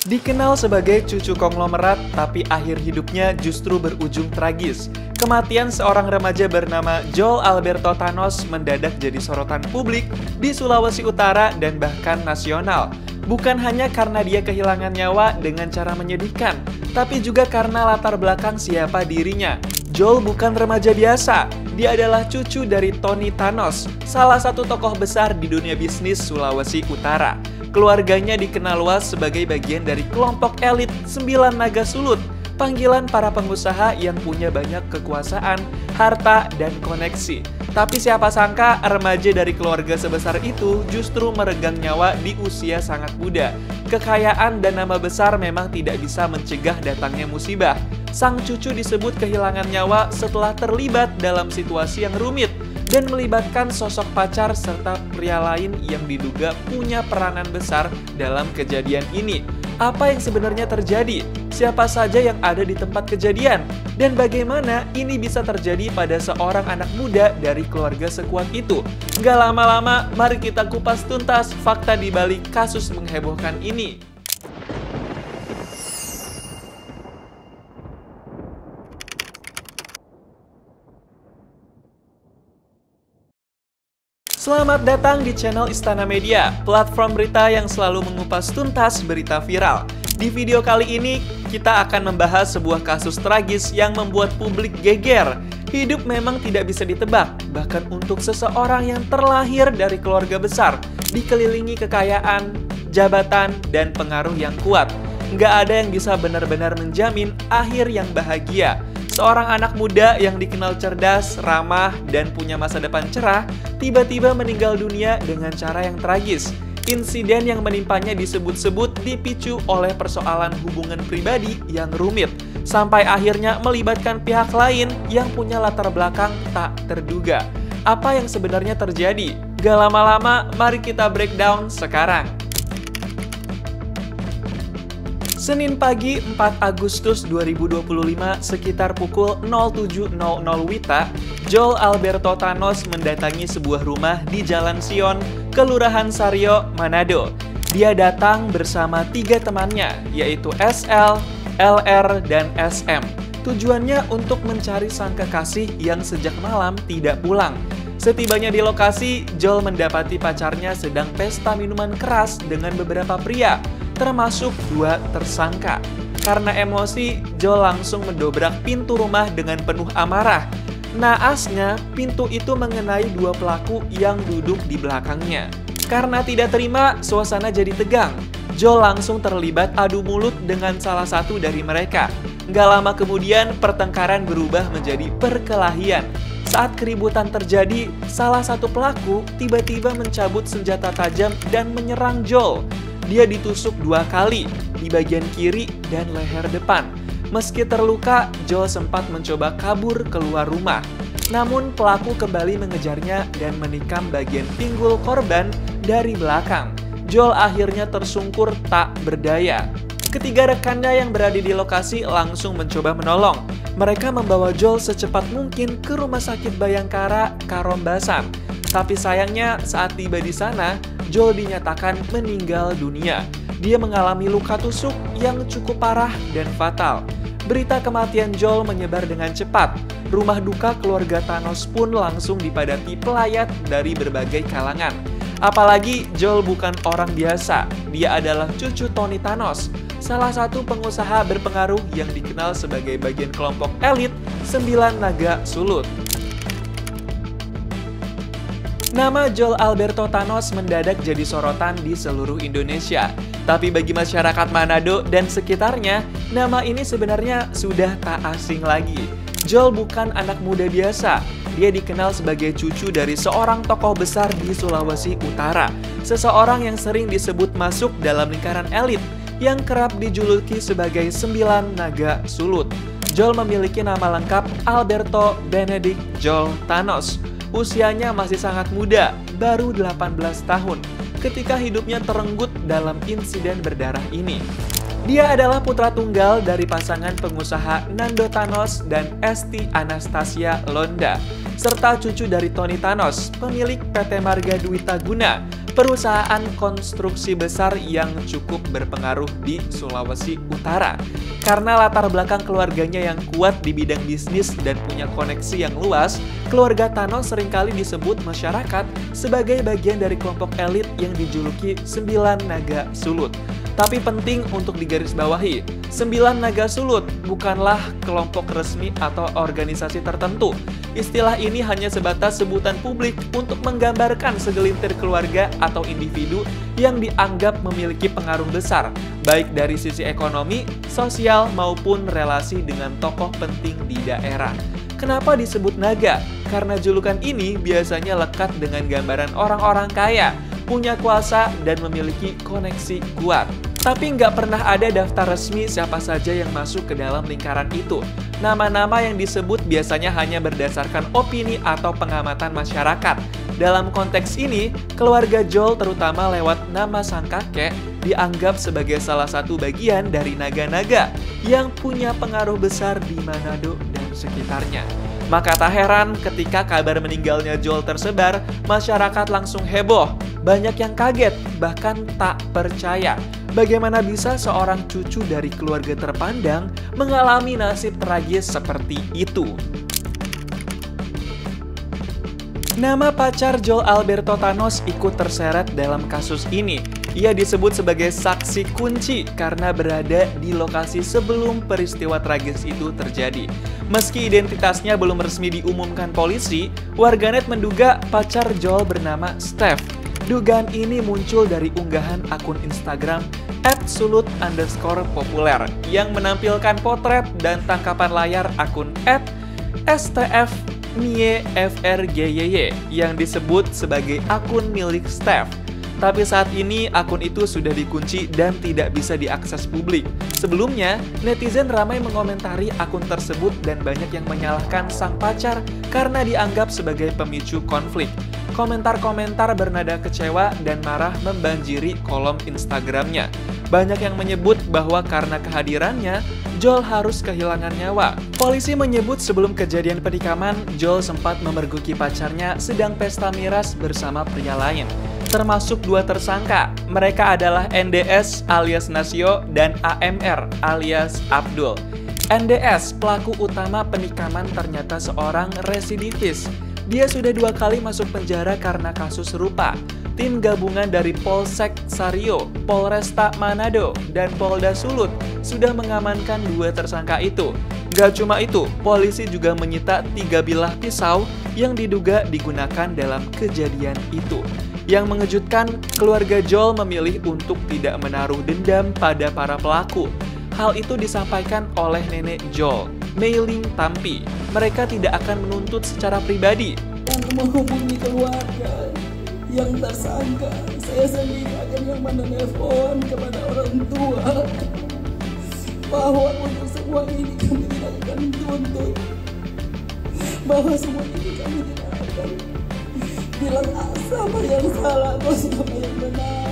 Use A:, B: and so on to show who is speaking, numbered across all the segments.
A: Dikenal sebagai cucu konglomerat, tapi akhir hidupnya justru berujung tragis. Kematian seorang remaja bernama Joel Alberto Thanos mendadak jadi sorotan publik di Sulawesi Utara dan bahkan nasional. Bukan hanya karena dia kehilangan nyawa dengan cara menyedihkan, tapi juga karena latar belakang siapa dirinya. Joel bukan remaja biasa, dia adalah cucu dari Tony Thanos, salah satu tokoh besar di dunia bisnis Sulawesi Utara. Keluarganya dikenal luas sebagai bagian dari kelompok elit 9 Naga Sulut, panggilan para pengusaha yang punya banyak kekuasaan, harta, dan koneksi. Tapi siapa sangka remaja dari keluarga sebesar itu justru meregang nyawa di usia sangat muda. Kekayaan dan nama besar memang tidak bisa mencegah datangnya musibah. Sang cucu disebut kehilangan nyawa setelah terlibat dalam situasi yang rumit dan melibatkan sosok pacar serta pria lain yang diduga punya peranan besar dalam kejadian ini. Apa yang sebenarnya terjadi? Siapa saja yang ada di tempat kejadian? Dan bagaimana ini bisa terjadi pada seorang anak muda dari keluarga sekuat itu? Gak lama-lama, mari kita kupas tuntas fakta di balik kasus menghebohkan ini. Selamat datang di channel Istana Media, platform berita yang selalu mengupas tuntas berita viral. Di video kali ini, kita akan membahas sebuah kasus tragis yang membuat publik geger. Hidup memang tidak bisa ditebak, bahkan untuk seseorang yang terlahir dari keluarga besar, dikelilingi kekayaan, jabatan, dan pengaruh yang kuat. Nggak ada yang bisa benar-benar menjamin akhir yang bahagia. Seorang anak muda yang dikenal cerdas, ramah, dan punya masa depan cerah, tiba-tiba meninggal dunia dengan cara yang tragis. Insiden yang menimpanya disebut-sebut dipicu oleh persoalan hubungan pribadi yang rumit, sampai akhirnya melibatkan pihak lain yang punya latar belakang tak terduga. Apa yang sebenarnya terjadi? Gak lama-lama, mari kita breakdown sekarang. Senin pagi 4 Agustus 2025 sekitar pukul 07.00 WITA, Joel Alberto Thanos mendatangi sebuah rumah di Jalan Sion, Kelurahan Sario, Manado. Dia datang bersama 3 temannya, yaitu SL, LR, dan SM. Tujuannya untuk mencari sang kekasih yang sejak malam tidak pulang. Setibanya di lokasi, Joel mendapati pacarnya sedang pesta minuman keras dengan beberapa pria, termasuk 2 tersangka. Karena emosi, Joel langsung mendobrak pintu rumah dengan penuh amarah. Naasnya, pintu itu mengenai 2 pelaku yang duduk di belakangnya. Karena tidak terima, suasana jadi tegang. Joel langsung terlibat adu mulut dengan salah satu dari mereka. Nggak lama kemudian, pertengkaran berubah menjadi perkelahian. Saat keributan terjadi, salah satu pelaku tiba-tiba mencabut senjata tajam dan menyerang Joel. Dia ditusuk 2 kali, di bagian kiri dan leher depan. Meski terluka, Joel sempat mencoba kabur keluar rumah. Namun pelaku kembali mengejarnya dan menikam bagian pinggul korban dari belakang. Joel akhirnya tersungkur tak berdaya. Ketiga rekannya yang berada di lokasi langsung mencoba menolong. Mereka membawa Joel secepat mungkin ke Rumah Sakit Bayangkara, Karombasan. Tapi sayangnya saat tiba di sana, Joel dinyatakan meninggal dunia. Dia mengalami luka tusuk yang cukup parah dan fatal. Berita kematian Joel menyebar dengan cepat. Rumah duka keluarga Thanos pun langsung dipadati pelayat dari berbagai kalangan. Apalagi Joel bukan orang biasa. Dia adalah cucu Tony Thanos, salah satu pengusaha berpengaruh yang dikenal sebagai bagian kelompok elit 9 Naga Sulut. Nama Joel Alberto Thanos mendadak jadi sorotan di seluruh Indonesia. Tapi bagi masyarakat Manado dan sekitarnya, nama ini sebenarnya sudah tak asing lagi. Joel bukan anak muda biasa. Dia dikenal sebagai cucu dari seorang tokoh besar di Sulawesi Utara. Seseorang yang sering disebut masuk dalam lingkaran elit, yang kerap dijuluki sebagai 9 Naga Sulut. Joel memiliki nama lengkap Alberto Benedict Joel Thanos. Usianya masih sangat muda, baru 18 tahun, ketika hidupnya terenggut dalam insiden berdarah ini. Dia adalah putra tunggal dari pasangan pengusaha Nando Thanos dan Esti Anastasia Londa. serta cucu dari Tony Thanos, pemilik PT Marga Dwita Guna, perusahaan konstruksi besar yang cukup berpengaruh di Sulawesi Utara. Karena latar belakang keluarganya yang kuat di bidang bisnis dan punya koneksi yang luas, keluarga Thanos seringkali disebut masyarakat sebagai bagian dari kelompok elit yang dijuluki 9 Naga Sulut. Tapi penting untuk digarisbawahi, 9 Naga Sulut bukanlah kelompok resmi atau organisasi tertentu. Istilah ini hanya sebatas sebutan publik untuk menggambarkan segelintir keluarga atau individu yang dianggap memiliki pengaruh besar, baik dari sisi ekonomi, sosial, maupun relasi dengan tokoh penting di daerah. Kenapa disebut naga? Karena julukan ini biasanya lekat dengan gambaran orang-orang kaya, punya kuasa, dan memiliki koneksi kuat. Tapi nggak pernah ada daftar resmi siapa saja yang masuk ke dalam lingkaran itu. Nama-nama yang disebut biasanya hanya berdasarkan opini atau pengamatan masyarakat. Dalam konteks ini, keluarga Joel terutama lewat nama sang kakek dianggap sebagai salah satu bagian dari naga-naga yang punya pengaruh besar di Manado dan sekitarnya. Maka tak heran ketika kabar meninggalnya Joel tersebar, masyarakat langsung heboh. Banyak yang kaget, bahkan tak percaya. Bagaimana bisa seorang cucu dari keluarga terpandang mengalami nasib tragis seperti itu? Nama pacar Joel Alberto Thanos ikut terseret dalam kasus ini. Ia disebut sebagai saksi kunci karena berada di lokasi sebelum peristiwa tragis itu terjadi. Meski identitasnya belum resmi diumumkan polisi, warganet menduga pacar Joel bernama Steph. Dugaan ini muncul dari unggahan akun Instagram @sulut_populer yang menampilkan potret dan tangkapan layar akun @stfmiefrgyy yang disebut sebagai akun milik Steph. Tapi saat ini akun itu sudah dikunci dan tidak bisa diakses publik. Sebelumnya, netizen ramai mengomentari akun tersebut dan banyak yang menyalahkan sang pacar karena dianggap sebagai pemicu konflik. Komentar-komentar bernada kecewa dan marah membanjiri kolom Instagramnya. Banyak yang menyebut bahwa karena kehadirannya, Joel harus kehilangan nyawa. Polisi menyebut sebelum kejadian penikaman, Joel sempat memergoki pacarnya sedang pesta miras bersama pria lain. Termasuk 2 tersangka, mereka adalah NDS alias Nasio dan AMR alias Abdul. NDS, pelaku utama penikaman, ternyata seorang residivis. Dia sudah 2 kali masuk penjara karena kasus serupa. Tim gabungan dari Polsek Sario, Polresta Manado, dan Polda Sulut sudah mengamankan 2 tersangka itu. Gak cuma itu, polisi juga menyita 3 bilah pisau yang diduga digunakan dalam kejadian itu. Yang mengejutkan, keluarga Joel memilih untuk tidak menaruh dendam pada para pelaku. Hal itu disampaikan oleh nenek Joel, Meiling Tampi. Mereka tidak akan menuntut secara pribadi.
B: Yang menghubungi keluarga yang tersangka, saya sendiri akan yang menelpon kepada orang tua bahwa untuk semua ini kami tidak akan tuntut, bahwa semua ini kami tidak akan bilang siapa yang salah atau siapa yang benar.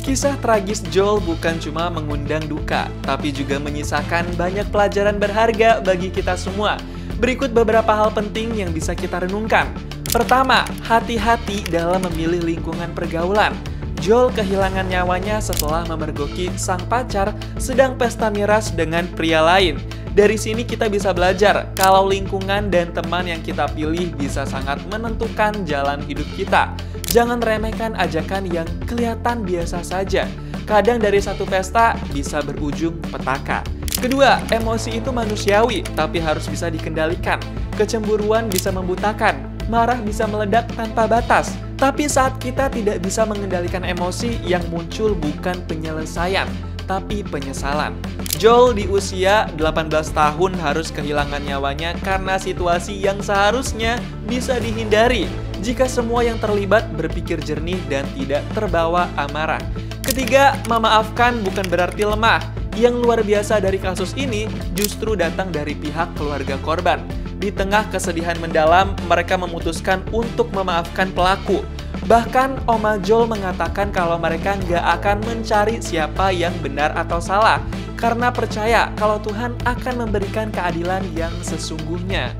A: Kisah tragis Joel bukan cuma mengundang duka, tapi juga menyisakan banyak pelajaran berharga bagi kita semua. Berikut beberapa hal penting yang bisa kita renungkan. Pertama, hati-hati dalam memilih lingkungan pergaulan. Joel kehilangan nyawanya setelah memergoki sang pacar sedang pesta miras dengan pria lain. Dari sini kita bisa belajar kalau lingkungan dan teman yang kita pilih bisa sangat menentukan jalan hidup kita. Jangan remehkan ajakan yang kelihatan biasa saja. Kadang dari satu pesta bisa berujung petaka. Kedua, emosi itu manusiawi, tapi harus bisa dikendalikan. Kecemburuan bisa membutakan, marah bisa meledak tanpa batas. Tapi saat kita tidak bisa mengendalikan emosi, yang muncul bukan penyelesaian, tapi penyesalan. Joel di usia 18 tahun harus kehilangan nyawanya karena situasi yang seharusnya bisa dihindari jika semua yang terlibat berpikir jernih dan tidak terbawa amarah. Ketiga, memaafkan bukan berarti lemah. Yang luar biasa dari kasus ini justru datang dari pihak keluarga korban. Di tengah kesedihan mendalam, mereka memutuskan untuk memaafkan pelaku. Bahkan Oma Joel mengatakan kalau mereka nggak akan mencari siapa yang benar atau salah, karena percaya kalau Tuhan akan memberikan keadilan yang sesungguhnya.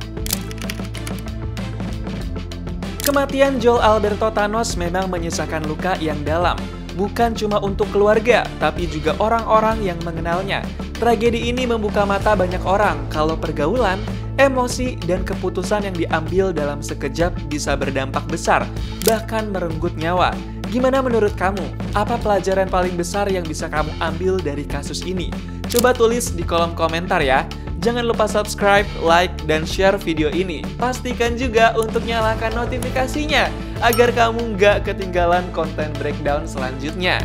A: Kematian Joel Alberto Thanos memang menyisakan luka yang dalam, bukan cuma untuk keluarga, tapi juga orang-orang yang mengenalnya. Tragedi ini membuka mata banyak orang kalau pergaulan, emosi, dan keputusan yang diambil dalam sekejap bisa berdampak besar, bahkan merenggut nyawa. Gimana menurut kamu? Apa pelajaran paling besar yang bisa kamu ambil dari kasus ini? Coba tulis di kolom komentar ya. Jangan lupa subscribe, like, dan share video ini. Pastikan juga untuk nyalakan notifikasinya agar kamu nggak ketinggalan konten breakdown selanjutnya.